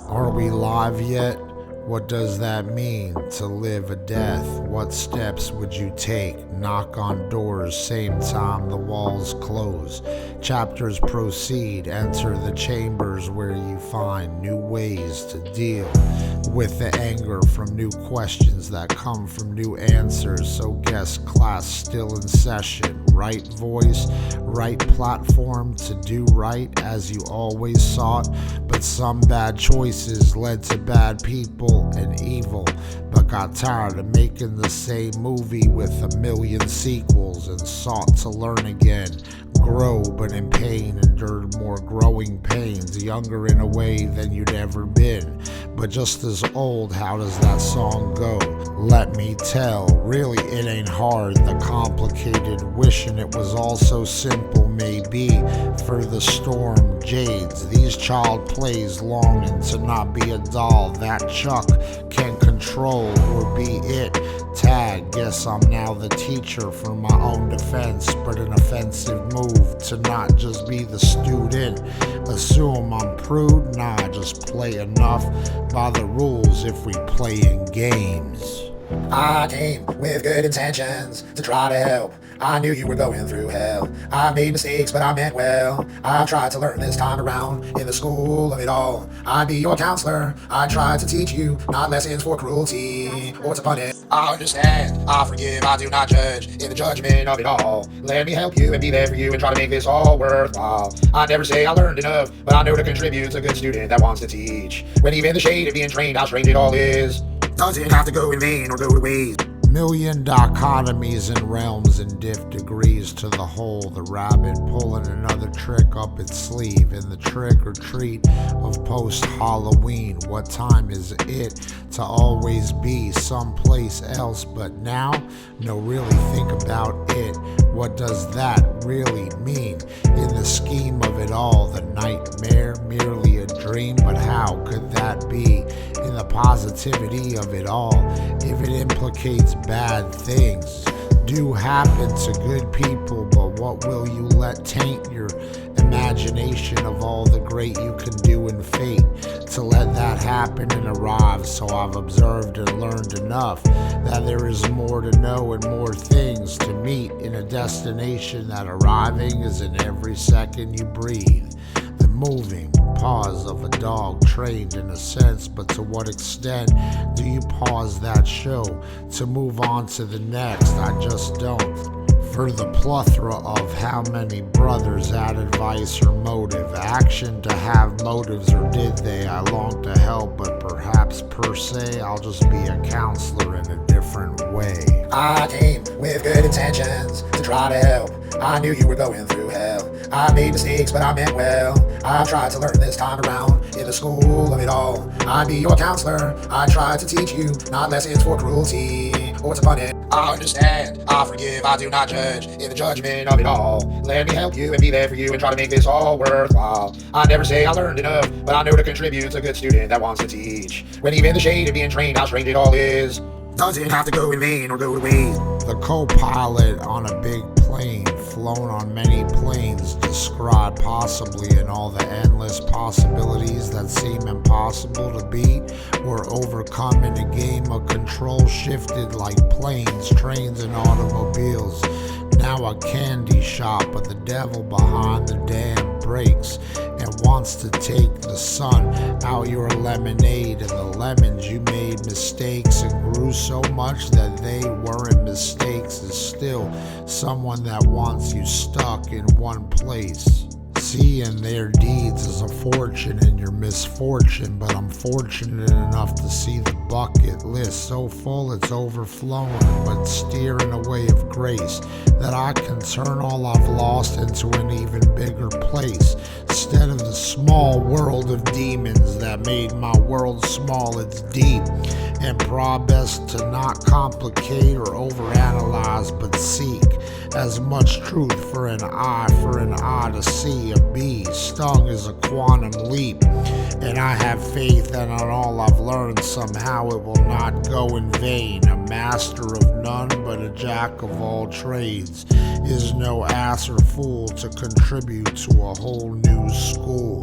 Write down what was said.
Are we live yet? What does that mean to live a death? What steps would you take? Knock on doors, same time the walls close. Chapters proceed, enter the chambers where you find new ways to deal with the anger from new questions that come from new answers. So guest class still in session. Right voice, right platform to do right as you always sought. But some bad choices led to bad people and evil, but got tired of making the same movie with a million sequels and sought to learn again, grow, but in pain endured more growing pains, younger in a way than you'd ever been, but just as old. How does that song go? Let me tell, really it ain't hard, the complicated, wishing it was all so simple. Maybe for the storm jades these child plays, longing to not be a doll that Chuck can control or be it. Tag, guess I'm now the teacher for my own defense, but an offensive move to not just be the student. Assume I'm prude? Nah, just play enough by the rules if we playing games. I came with good intentions to try to help. I knew you were going through hell. I made mistakes, but I meant well. I tried to learn this time around in the school of it all. I'd be your counselor. I tried to teach you not lessons for cruelty or to punish. I understand, I forgive, I do not judge in the judgment of it all. Let me help you and be there for you and try to make this all worthwhile. I never say I learned enough, but I know to contribute to a good student that wants to teach. When even the shade of being trained, how strange it all is. Doesn't have to go in vain or go to waste. Million dichotomies and realms and diff degrees to the whole. The rabbit pulling another trick up its sleeve in the trick or treat of post-Halloween. What time is it to always be someplace else but now? No, really think about it. What does that really mean? In the scheme of it all, the nightmare, merely a dream, but how could that be? In the positivity of it all, if it implicates bad things do happen to good people, but what will you let taint your imagination of all the great you can do in fate to let that happen and arrive? So I've observed and learned enough that there is more to know and more things to meet in a destination, that arriving is in every second you breathe. The moving pause of a dog trained in a sense, but to what extent do you pause that show to move on to the next? I just don't. For the plethora of how many brothers had advice or motive, action to have motives, or did they? I long to help, but perhaps per se I'll just be a counselor in a different way. I came with good intentions to try to help. I knew you were going through hell. I made mistakes, but I meant well. I tried to learn this time around in the school of it all. I'd be your counselor. I tried to teach you not lessons for cruelty or to punish. I understand, I forgive, I do not judge in the judgment of it all. Let me help you and be there for you and try to make this all worthwhile. I never say I learned enough, but I know to contribute to a good student that wants to teach. When even the shade of being trained, how strange it all is. Doesn't have to go in vain or go to waste. The co-pilot on a big plane, flown on many planes, described possibly in all the endless possibilities that seem impossible to beat or overcome in a game of control, shifted like planes, trains, and automobiles. Now a candy shop, but the devil behind the damn brakes and wants to take the sun out your lemonade, and the lemons you made mistakes and grew so much that they weren't mistakes is still someone that wants you stuck in one place. Seeing their deeds is a fortune in your misfortune, but I'm fortunate enough to see the bucket list so full it's overflowing, but steering a way of grace that I can turn all I've lost into an even bigger place. Instead of the small world of demons that made my world small, it's deep, and best to not complicate or overanalyze, but seek as much truth for an eye to see. A bee stung is a quantum leap, and I have faith that on all I've learned somehow it will not go in vain. A master of none but a jack of all trades is no ass or fool to contribute to a whole new school.